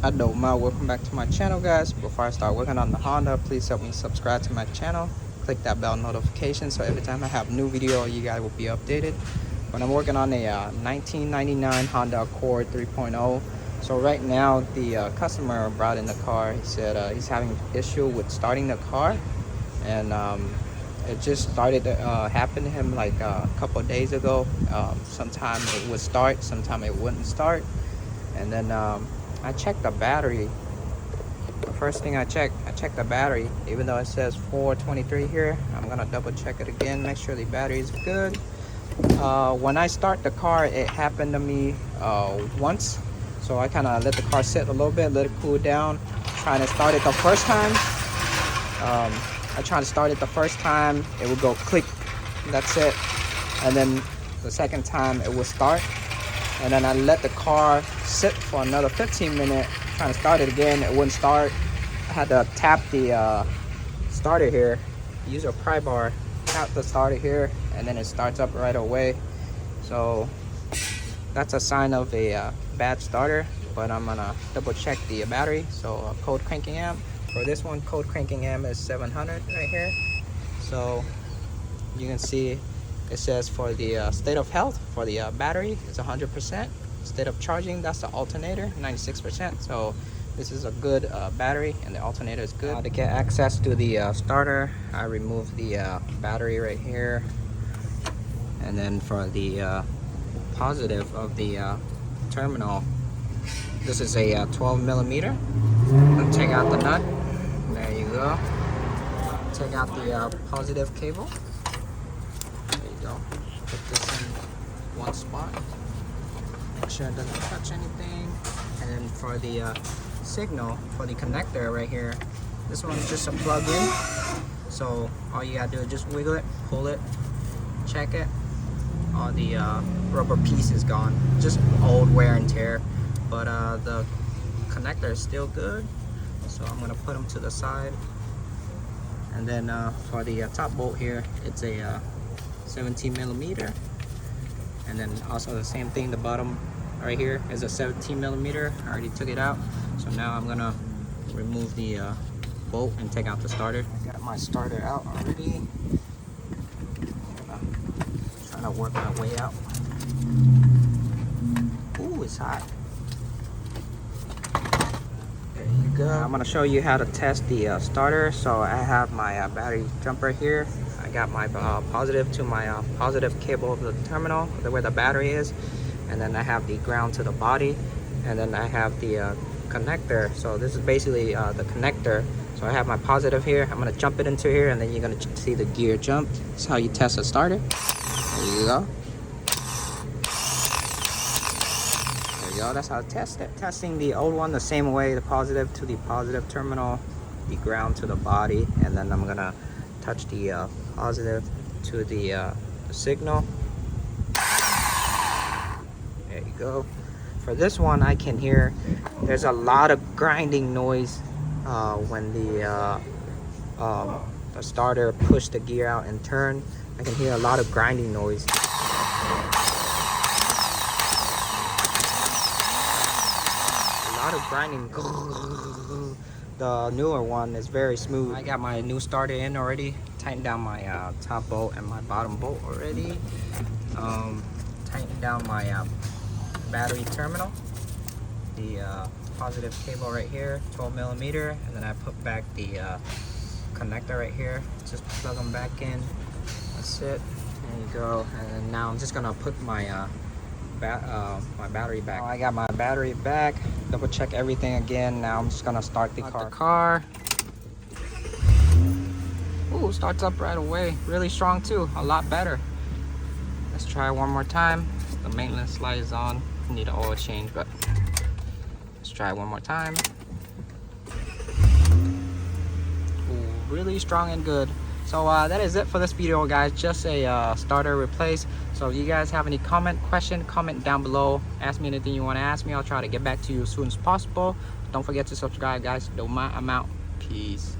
Adoma, welcome back to my channel, guys. Before I start working on the Honda, please help me subscribe to my channel, click that bell notification so every time I have new video you guys will be updated. But I'm working on a 1999 Honda Accord 3.0. So right now the customer brought in the car. He said he's having an issue with starting the car, and it just started to happen to him like a couple of days ago. Sometime it would start, sometime it wouldn't start, and then I checked the battery. The first thing I checked the battery. Even though it says 423 here, I'm gonna double check it again, make sure the battery is good. When I start the car, it happened to me once, so I kind of let the car sit a little bit, let it cool down. Trying to start it the first time, I tried to start it the first time, it would go click, that's it. And then the second time it would start, and then I let the car sit for another 15 minutes, trying to start it again, it wouldn't start. I had to tap the starter here, use a pry bar, tap the starter here, and then it starts up right away. So that's a sign of a bad starter, but I'm gonna double check the battery. So code cranking amp for this one, code cranking amp is 700 right here. So you can see it says for the state of health for the battery it's 100%. State of charging, that's the alternator, 96%. So this is a good battery, and the alternator is good. To get access to the starter, I remove the battery right here, and then for the positive of the terminal, this is a 12 millimeter. Take out the nut. There you go. Take out the positive cable. There you go. Put this in one spot. Make sure it doesn't touch anything. And then for the signal, for the connector right here, this one's just a plug-in. So all you gotta do is just wiggle it, pull it, check it. All the rubber piece is gone, just old wear and tear. But the connector is still good. So I'm gonna put them to the side. And then for the top bolt here, it's a 17 millimeter. And then also the same thing, the bottom right here is a 17 millimeter. I already took it out. So now I'm gonna remove the bolt and take out the starter. I got my starter out already. Trying to work my way out. Ooh, it's hot. There you go. I'm gonna show you how to test the starter. So I have my battery jumper here. I got my positive to my positive cable of the terminal, where the battery is, and then I have the ground to the body, and then I have the connector. So this is basically the connector. So I have my positive here. I'm gonna jump it into here, and then you're gonna see the gear jump. That's how you test a starter. There you go. There you go. That's how to test it. Testing the old one the same way, the positive to the positive terminal, the ground to the body, and then I'm gonna touch the positive to the signal. There you go. For this one, I can hear there's a lot of grinding noise when the starter pushed the gear out and turned. I can hear a lot of grinding noise. A lot of grinding. The newer one is very smooth. I got my new starter in already. Tightened down my top bolt and my bottom bolt already. Tightened down my battery terminal. The positive cable right here, 12 millimeter, and then I put back the connector right here. Just plug them back in. That's it. There you go. And then now I'm just gonna put my my battery back. I got my battery back. Double check everything again. Now I'm just gonna start the car. Ooh, starts up right away. Really strong too. A lot better. Let's try one more time. The maintenance light is on. Need an oil change, but let's try one more time. Ooh, really strong and good. So that is it for this video, guys. Just a starter replace. So if you guys have any question, comment down below. Ask me anything you want to ask me. I'll try to get back to you as soon as possible. Don't forget to subscribe, guys. I'm out. Peace.